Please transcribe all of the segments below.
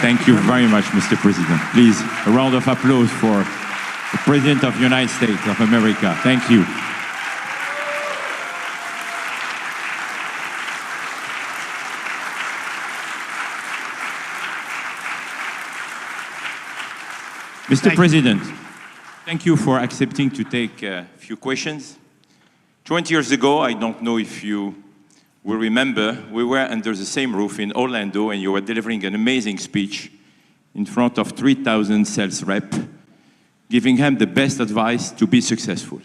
Thank you very much, Mr. President. Please, a round of applause for the President of the United States of America. Thank you. Mr. President, thank you for accepting to take a few questions. 20 years ago, I don't know if you will remember, we were under the same roof in Orlando and you were delivering an amazing speech in front of 3,000 sales reps, giving them the best advice to be successful.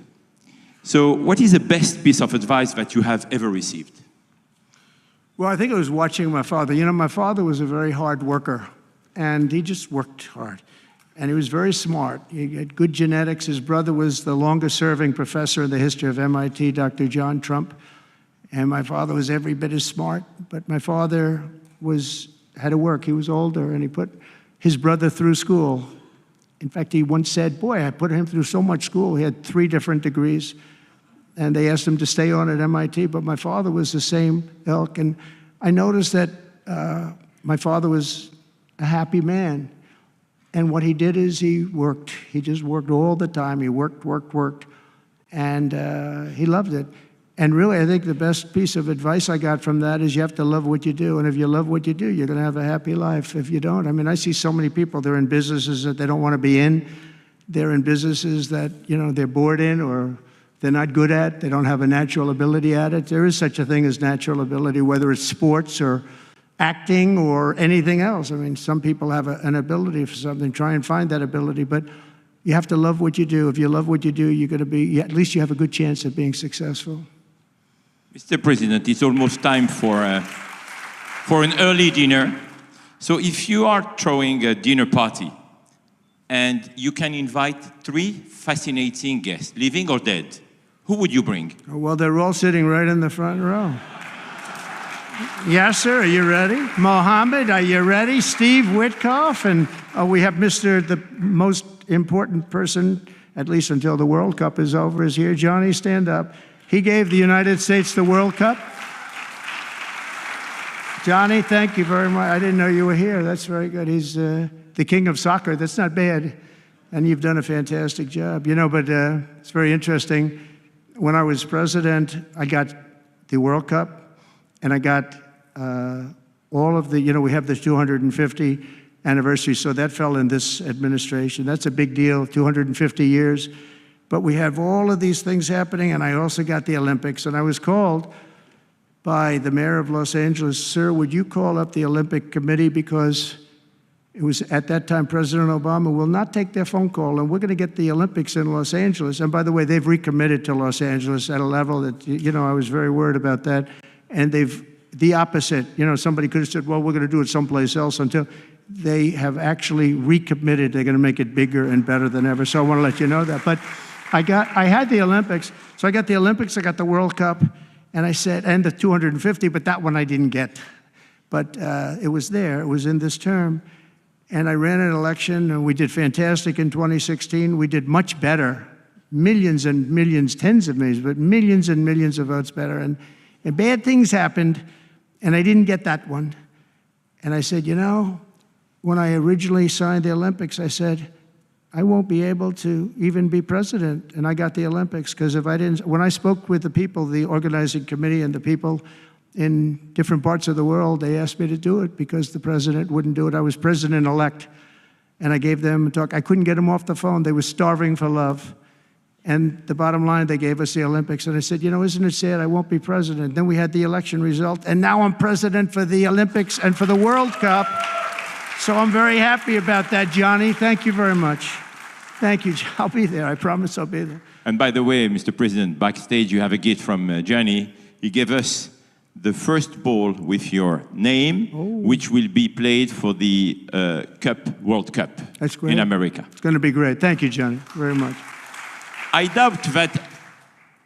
So what is the best piece of advice that you have ever received? Well, I think it was watching my father. You know, my father was a very hard worker, and he just worked hard. And he was very smart. He had good genetics. His brother was the longest-serving professor in the history of MIT, Dr. John Trump. And my father was every bit as smart, but my father had to work. He was older, and he put his brother through school. In fact, he once said, boy, I put him through so much school. He had 3 different degrees, and they asked him to stay on at MIT, but my father was the same ilk. And I noticed that my father was a happy man. And what he did is he worked. He just worked all the time. He worked. And he loved it. And really, I think the best piece of advice I got from that is you have to love what you do. And if you love what you do, you're going to have a happy life. If you don't, I mean, I see so many people, they're in businesses that they don't want to be in. They're in businesses that, you know, they're bored in or they're not good at. They don't have a natural ability at it. There is such a thing as natural ability, whether it's sports or acting or anything else. I mean, some people have an ability for something. Try and find that ability. But you have to love what you do. If you love what you do, you're going to be, at least you have a good chance of being successful. Mr. President, it's almost time for an early dinner. So if you are throwing a dinner party and you can invite 3 fascinating guests, living or dead, who would you bring? Well, they're all sitting right in the front row. Yasser, are you ready? Mohammed, are you ready? Steve Witkoff, and we have the most important person, at least until the World Cup is over, is here. Johnny, stand up. He gave the United States the World Cup. Johnny, thank you very much. I didn't know you were here. That's very good. He's the king of soccer. That's not bad. And you've done a fantastic job. You know, but it's very interesting. When I was president, I got the World Cup, and I got all of the, you know, we have this 250 anniversary, so that fell in this administration. That's a big deal, 250 years. But we have all of these things happening, and I also got the Olympics. And I was called by the mayor of Los Angeles, sir, would you call up the Olympic Committee, because it was at that time President Obama will not take their phone call, and we're going to get the Olympics in Los Angeles. And by the way, they've recommitted to Los Angeles at a level that, you know, I was very worried about that. And the opposite, you know, somebody could have said, well, we're going to do it someplace else, until they have actually recommitted. They're going to make it bigger and better than ever. So I want to let you know that. But I had the Olympics. So I got the Olympics, I got the World Cup, and I said, and the 250, but that one I didn't get. But it was there. It was in this term. And I ran an election, and we did fantastic in 2016. We did much better. Millions and millions, tens of millions, but millions and millions of votes better. And bad things happened, and I didn't get that one. And I said, you know, when I originally signed the Olympics, I said, I won't be able to even be president. And I got the Olympics, because if I didn't, when I spoke with the people, the organizing committee and the people in different parts of the world, they asked me to do it because the president wouldn't do it. I was president-elect, and I gave them a talk. I couldn't get them off the phone. They were starving for love. And the bottom line, they gave us the Olympics. And I said, you know, isn't it sad I won't be president? Then we had the election result, and now I'm president for the Olympics and for the World Cup. So I'm very happy about that, Johnny. Thank you very much. Thank you. I'll be there. I promise I'll be there. And by the way, Mr. President, backstage you have a gift from Johnny. He gave us the ball with your name, which will be played for the World Cup. That's great. In America. It's going to be great. Thank you, Johnny, very much. I doubt that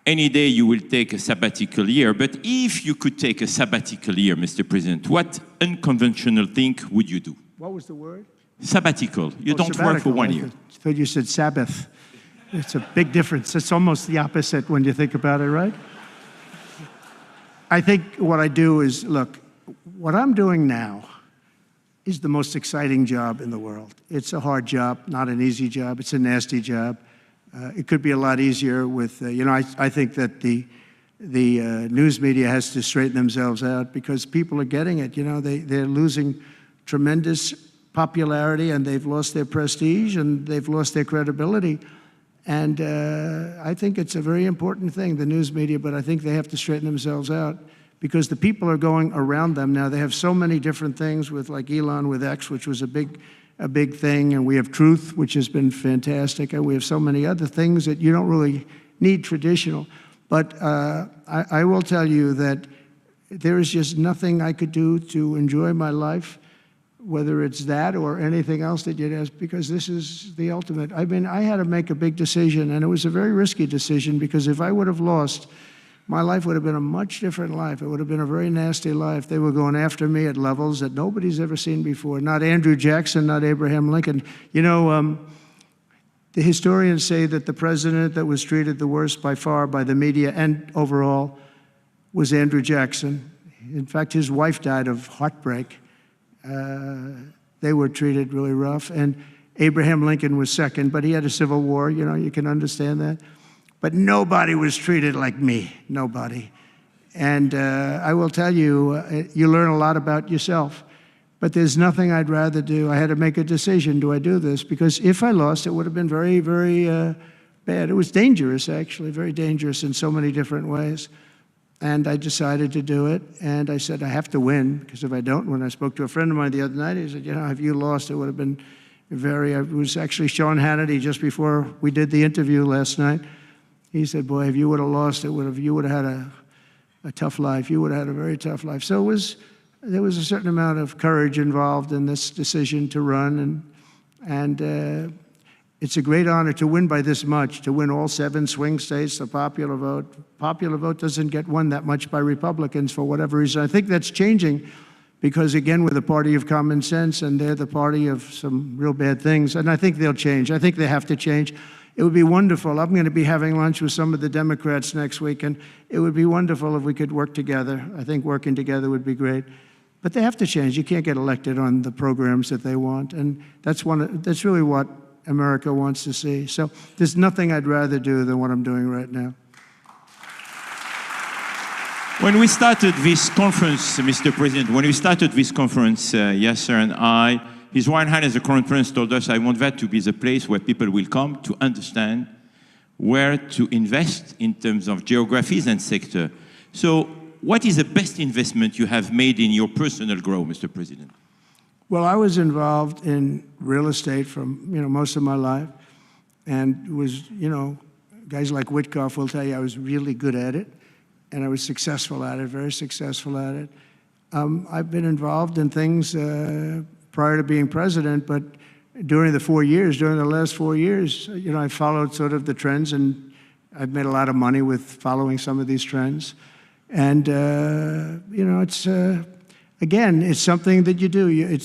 any day you will take a sabbatical year, but if you could take a sabbatical year, Mr. President, what unconventional thing would you do? What was the word? Sabbatical. You don't work for 1 year. I thought you said Sabbath. It's a big difference. It's almost the opposite when you think about it, right? I think what I do is, look, what I'm doing now is the most exciting job in the world. It's a hard job, not an easy job. It's a nasty job. It could be a lot easier with, I think that the news media has to straighten themselves out because people are getting it. They're losing tremendous popularity and they've lost their prestige and they've lost their credibility. And I think it's a very important thing, the news media, but I think they have to straighten themselves out because the people are going around them now. They have so many different things with like Elon with X, which was a big thing, and we have Truth, which has been fantastic, and we have so many other things that you don't really need traditional. But I will tell you that there is just nothing I could do to enjoy my life, whether it's that or anything else that you'd ask, because this is the ultimate. I mean, I had to make a big decision, and it was a very risky decision because if I would have lost, my life would have been a much different life. It would have been a very nasty life. They were going after me at levels that nobody's ever seen before. Not Andrew Jackson, not Abraham Lincoln. The historians say that the president that was treated the worst by far by the media and overall was Andrew Jackson. In fact, his wife died of heartbreak. They were treated really rough. And Abraham Lincoln was second, but he had a civil war. You can understand that. But nobody was treated like me, nobody. And I will tell you, you learn a lot about yourself. But there's nothing I'd rather do. I had to make a decision, do I do this? Because if I lost, it would have been very, very bad. It was dangerous, actually, very dangerous in so many different ways. And I decided to do it. And I said, I have to win, because if I don't, when I spoke to a friend of mine the other night, he said, if you lost, it would have been it was actually Sean Hannity just before we did the interview last night. He said, boy, if you would have lost, you would have had a tough life. You would have had a very tough life. So there was a certain amount of courage involved in this decision to run. And it's a great honor to win by this much, to win all 7 swing states, the popular vote. Popular vote doesn't get won that much by Republicans for whatever reason. I think that's changing because, again, we're the party of common sense, and they're the party of some real bad things. And I think they'll change. I think they have to change. It would be wonderful. I'm going to be having lunch with some of the Democrats next week, and it would be wonderful if we could work together. I think working together would be great. But they have to change. You can't get elected on the programs that they want, and that's really what America wants to see. So there's nothing I'd rather do than what I'm doing right now. When we started this conference, Mr. President, Yasser and I, His Royal Highness the Crown Prince told us, I want that to be the place where people will come to understand where to invest in terms of geographies and sector. So what is the best investment you have made in your personal growth, Mr. President? Well, I was involved in real estate from most of my life, and was guys like Witkoff will tell you I was really good at it, and I was successful at it, very successful at it. I've been involved in things prior to being president, but during the last 4 years, I followed sort of the trends, and I've made a lot of money with following some of these trends. And it's again, it's something that you do.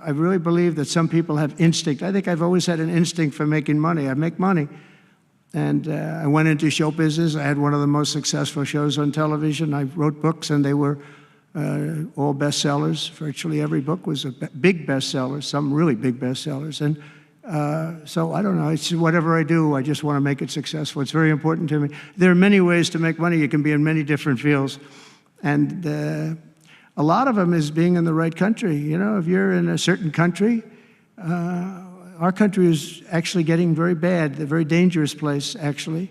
I really believe that some people have instinct. I think I've always had an instinct for making money. I make money, and I went into show business. I had one of the most successful shows on television. I wrote books, and they were all bestsellers. Virtually every book was a big bestseller. Some really big bestsellers, and. So I don't know, it's whatever I do, I just want to make it successful. It's very important to me. There are many ways to make money. You can be in many different fields. And a lot of them is being in the right country. If you're in a certain country, our country is actually getting very bad, a very dangerous place, actually.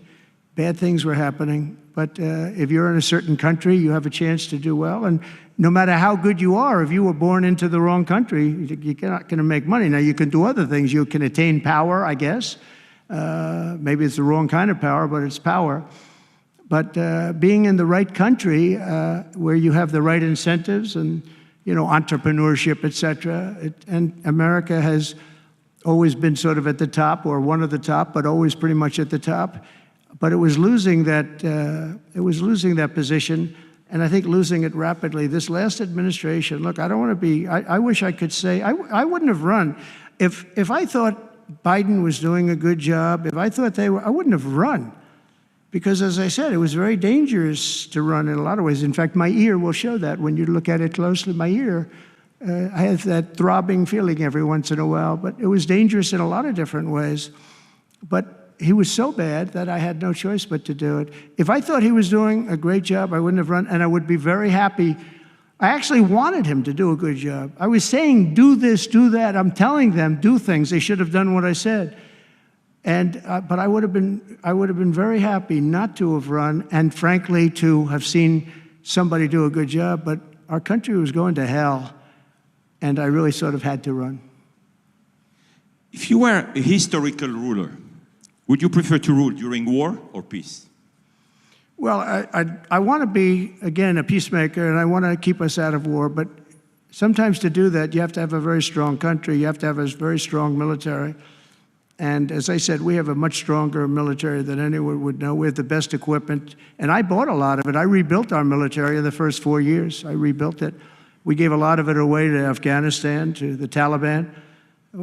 Bad things were happening. But if you're in a certain country, you have a chance to do well. And no matter how good you are, if you were born into the wrong country, you're not going to make money. Now, you can do other things. You can attain power, I guess. Maybe it's the wrong kind of power, but it's power. But being in the right country, where you have the right incentives and entrepreneurship, et cetera, and America has always been sort of at the top, or one of the top, but always pretty much at the top. But it was losing that position, and I think losing it rapidly. This last administration, look, I don't want to be, I wish I could say, I wouldn't have run. If I thought Biden was doing a good job, if I thought they were, I wouldn't have run. Because as I said, it was very dangerous to run in a lot of ways. In fact, my ear will show that when you look at it closely. My ear I had that throbbing feeling every once in a while, but it was dangerous in a lot of different ways. But he was so bad that I had no choice but to do it. If I thought he was doing a great job, I wouldn't have run, and I would be very happy. I actually wanted him to do a good job. I was saying, do this, do that. I'm telling them, do things. They should have done what I said. And, but I would have been very happy not to have run, and frankly, to have seen somebody do a good job. But our country was going to hell, and I really sort of had to run. If you were a historical ruler, would you prefer to rule during war or peace? Well, I want to be, again, a peacemaker, and I want to keep us out of war. But sometimes to do that, you have to have a very strong country. You have to have a very strong military. And as I said, we have a much stronger military than anyone would know. We have the best equipment. And I bought a lot of it. I rebuilt our military in the first 4 years. I rebuilt it. We gave a lot of it away to Afghanistan, to the Taliban,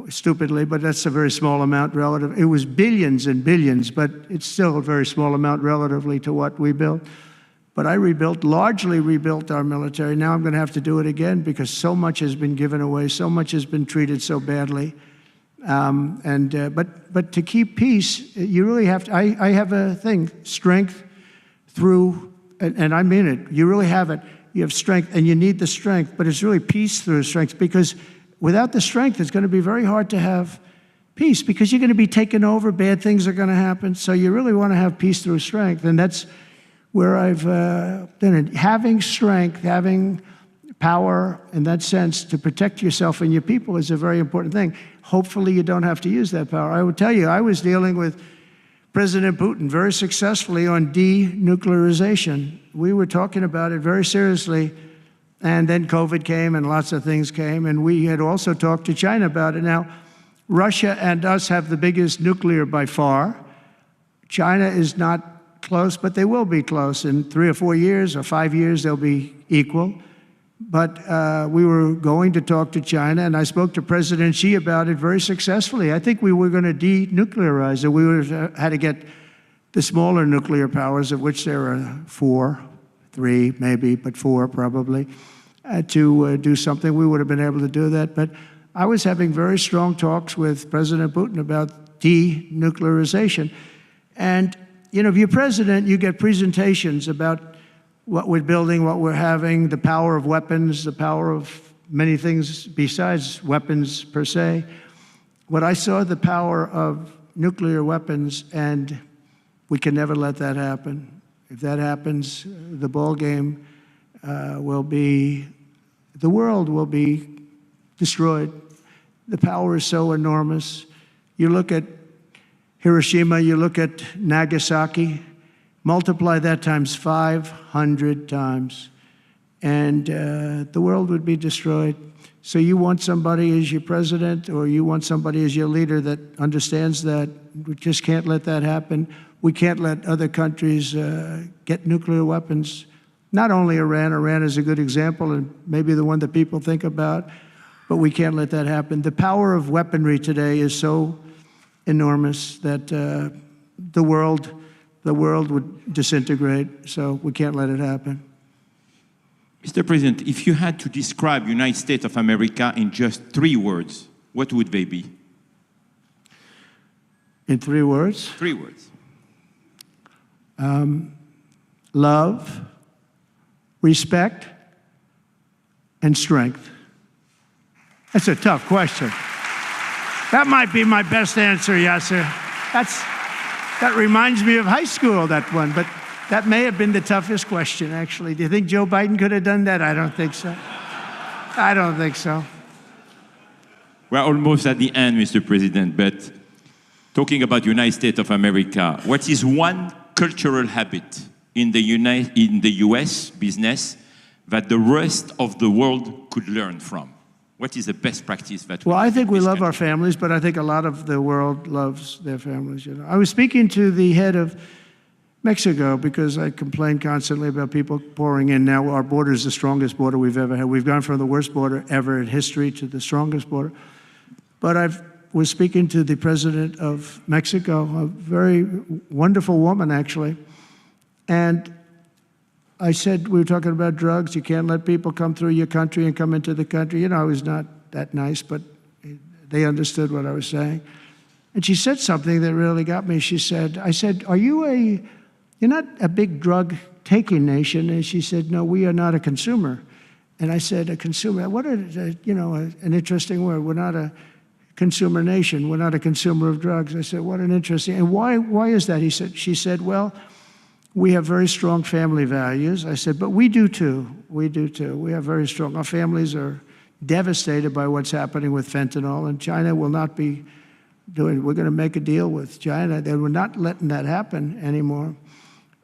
stupidly, but that's a very small amount relative. It was billions and billions, but it's still a very small amount relatively to what we built. But I largely rebuilt our military. Now I'm going to have to do it again because so much has been given away, so much has been treated so badly. But to keep peace, you really have to, I have a thing, strength through, and I mean it, you really have it. You have strength, and you need the strength, but it's really peace through strength, because without the strength, it's going to be very hard to have peace, because you're going to be taken over, bad things are going to happen, so you really want to have peace through strength, and that's where I've done it. Having strength, having power in that sense to protect yourself and your people is a very important thing. Hopefully you don't have to use that power. I would tell you, I was dealing with President Putin very successfully on denuclearization. We were talking about it very seriously, and then COVID came and lots of things came, and we had also talked to China about it. Now, Russia and us have the biggest nuclear by far. China is not close, but they will be close. In 3 or 4 years or 5 years, they'll be equal. But we were going to talk to China, and I spoke to President Xi about it very successfully. I think we were going to denuclearize it. We would have had to get the smaller nuclear powers, of which there are 4, 3 maybe, but 4 probably, to do something. We would have been able to do that. But I was having very strong talks with President Putin about denuclearization. And, you know, if you're president, you get presentations about what we're building, what we're having, the power of weapons, the power of many things besides weapons per se. What I saw, the power of nuclear weapons, and we can never let that happen. If that happens, the ball game will be, the world will be destroyed. The power is so enormous. You look at Hiroshima, you look at Nagasaki, multiply that times 500 times, and the world would be destroyed. So you want somebody as your president, or you want somebody as your leader that understands that. We just can't let that happen. We can't let other countries get nuclear weapons. Not only Iran. Iran is a good example, and maybe the one that people think about, but we can't let that happen. The power of weaponry today is so enormous that the world would disintegrate, so we can't let it happen. Mr. President, if you had to describe United States of America in just 3 words, what would they be? In 3 words? 3 words. Love, respect, and strength. That's a tough question. That might be my best answer, Yasser. That reminds me of high school, that one, but that may have been the toughest question, actually. Do you think Joe Biden could have done that? I don't think so. I don't think so. We're almost at the end, Mr. President, but talking about United States of America, what is one cultural habit in the US business that the rest of the world could learn from? What is the best practice that we Well, I think we love country? our families, but I think a lot of the world loves their families. You know, I was speaking to the head of Mexico because I complain constantly about people pouring in. Now our border is the strongest border we've ever had. We've gone from the worst border ever in history to the strongest border. But I was speaking to the president of Mexico, a very wonderful woman, actually, and I said, we were talking about drugs. You can't let people come through your country and come into the country. You know, I was not that nice, but they understood what I was saying. And she said something that really got me. She said, I said, you're not a big drug-taking nation? And she said, no, we are not a consumer. And I said, a consumer, what an interesting word. We're not a consumer nation. We're not a consumer of drugs. I said, what an interesting, and why is that? She said, well, we have very strong family values. I said, but we do too. We do too. We have very strong, our families are devastated by what's happening with fentanyl, and China will not be doing, we're going to make a deal with China. They were not letting that happen anymore.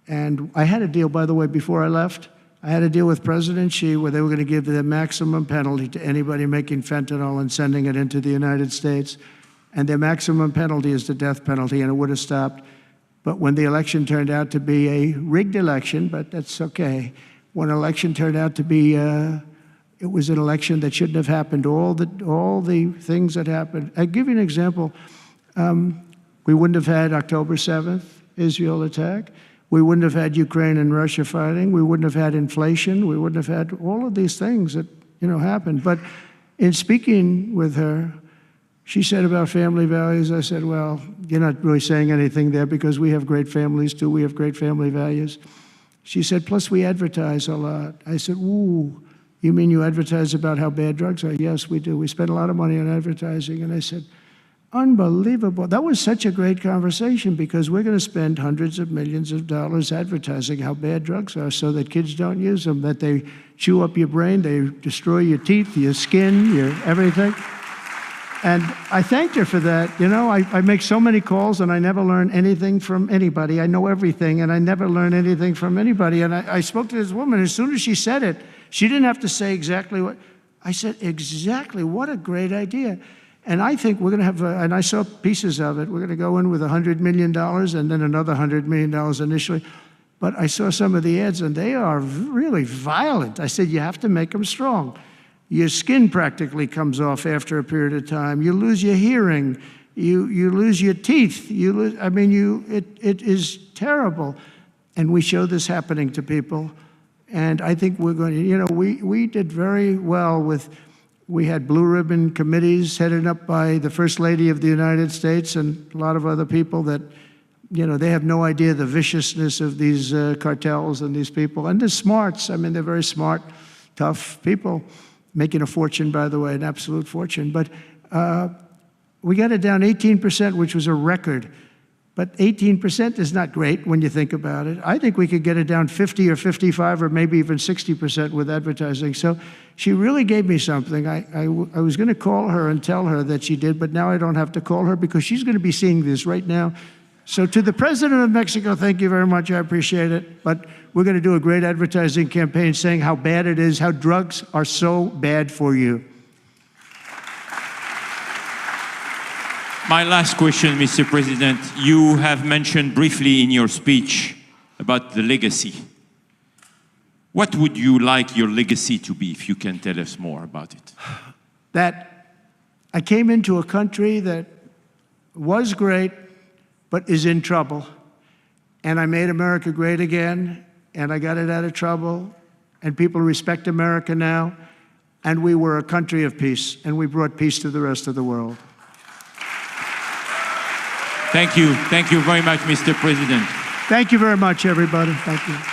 And I had a deal, by the way, before I left. I had a deal with President Xi where they were going to give the maximum penalty to anybody making fentanyl and sending it into the United States. And their maximum penalty is the death penalty, and it would have stopped. But when the election turned out to be a rigged election, but that's okay. When an election turned out to be, it was an election that shouldn't have happened. All the things that happened. I'll give you an example. We wouldn't have had October 7th, Israel attack. We wouldn't have had Ukraine and Russia fighting. We wouldn't have had inflation. We wouldn't have had all of these things that, happened. But in speaking with her, she said about family values, I said, well, you're not really saying anything there because we have great families too. We have great family values. She said, plus we advertise a lot. I said, ooh, you mean you advertise about how bad drugs are? Yes, we do. We spend a lot of money on advertising. And I said, unbelievable. That was such a great conversation because we're going to spend hundreds of millions of dollars advertising how bad drugs are so that kids don't use them, that they chew up your brain, they destroy your teeth, your skin, your everything. And I thanked her for that. I make so many calls and I never learn anything from anybody. I know everything and I never learn anything from anybody. And I spoke to this woman. As soon as she said it, she didn't have to say exactly what. I said, exactly, what a great idea. And I think we're going to have, and I saw pieces of it, we're going to go in with $100 million and then another $100 million initially. But I saw some of the ads and they are really violent. I said, you have to make them strong. Your skin practically comes off after a period of time. You lose your hearing. You lose your teeth. It is terrible. And we show this happening to people. And I think we're going to, we did very well we had blue ribbon committees headed up by the First Lady of the United States and a lot of other people that, they have no idea the viciousness of these cartels and these people. And they're smarts. They're very smart, tough people. Making a fortune, by the way, an absolute fortune. But we got it down 18%, which was a record. But 18% is not great when you think about it. I think we could get it down 50 or 55 or maybe even 60% with advertising. So she really gave me something. I was going to call her and tell her that she did, but now I don't have to call her because she's going to be seeing this right now. So to the President of Mexico, thank you very much. I appreciate it. But we're going to do a great advertising campaign saying how bad it is, how drugs are so bad for you. My last question, Mr. President. You have mentioned briefly in your speech about the legacy. What would you like your legacy to be, if you can tell us more about it? That I came into a country that was great, but is in trouble. And I made America great again, and I got it out of trouble, and people respect America now, and we were a country of peace, and we brought peace to the rest of the world. Thank you. Thank you very much, Mr. President. Thank you very much, everybody. Thank you.